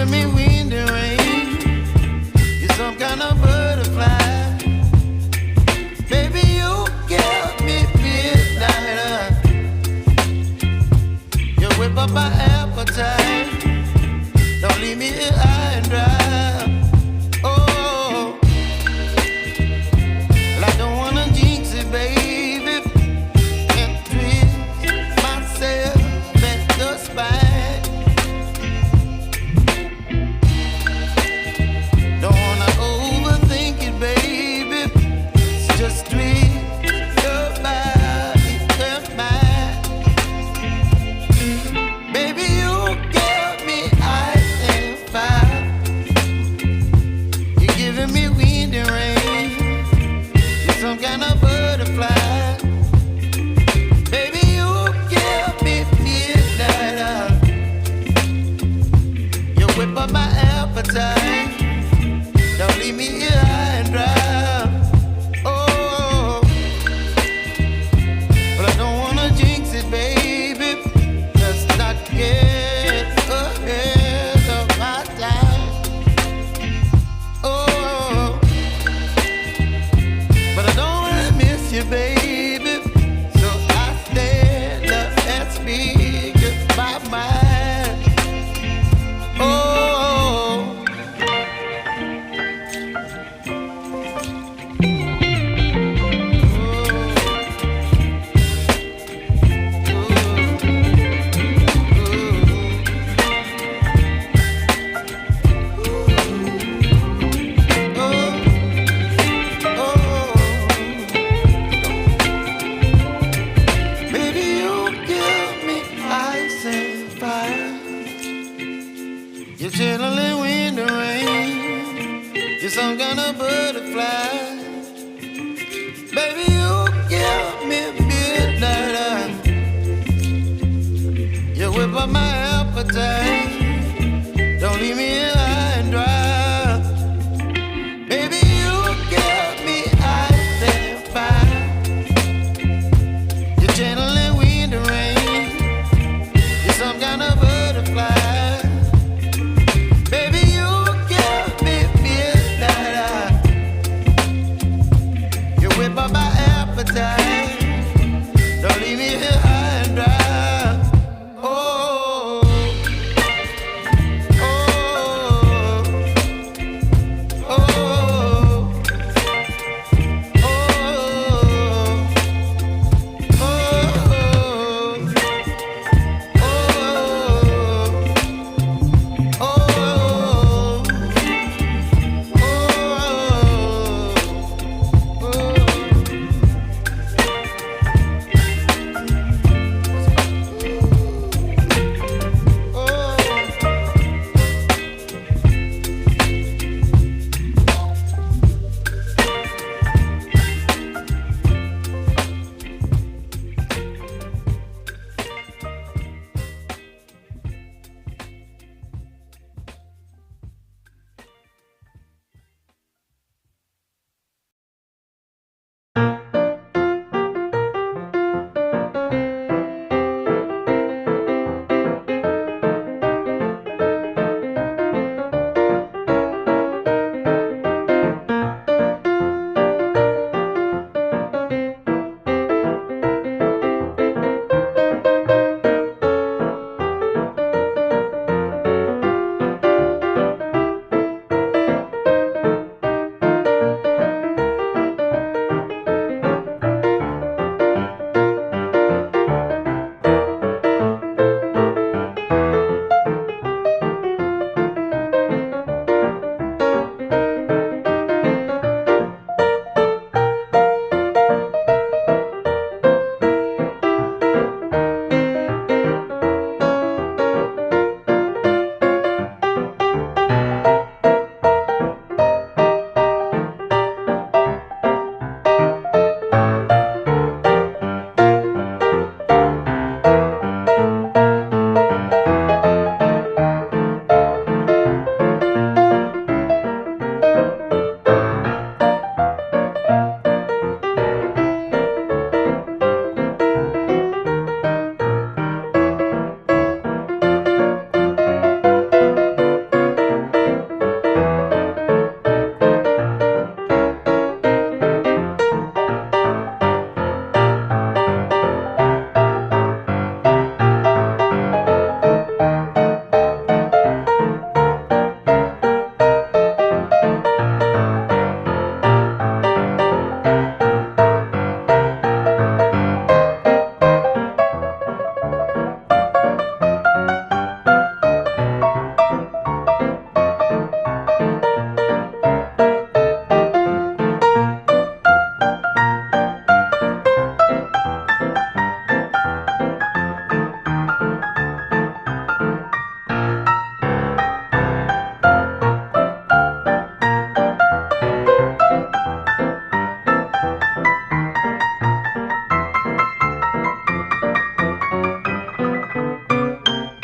giving me wind and rain. You're some kind of butterfly. Baby, you give me midnight. You whip up my appetite. Don't leave me here high and dry. Oh, well, I don't wanna jinx it, baby, and twist myself at the spine. Don't wanna overthink it, baby. It's just twist your body and mine. Baby, you give me ice and fire. You're giving me wind and rain. You're some kind of butterfly. Baby, you give me midnight. You whip up my appetite. Don't leave me here high and dry. Oh, but I don't wanna jinx it, baby. Let's not get ahead of my time. Oh, but I don't wanna miss you, baby. So I stand up and speak my mind. Oh. Baby, you give me ice and fire. You're chilling wind and rain. You're some kind of butterfly. Baby, you give me midnight. You whip up my appetite.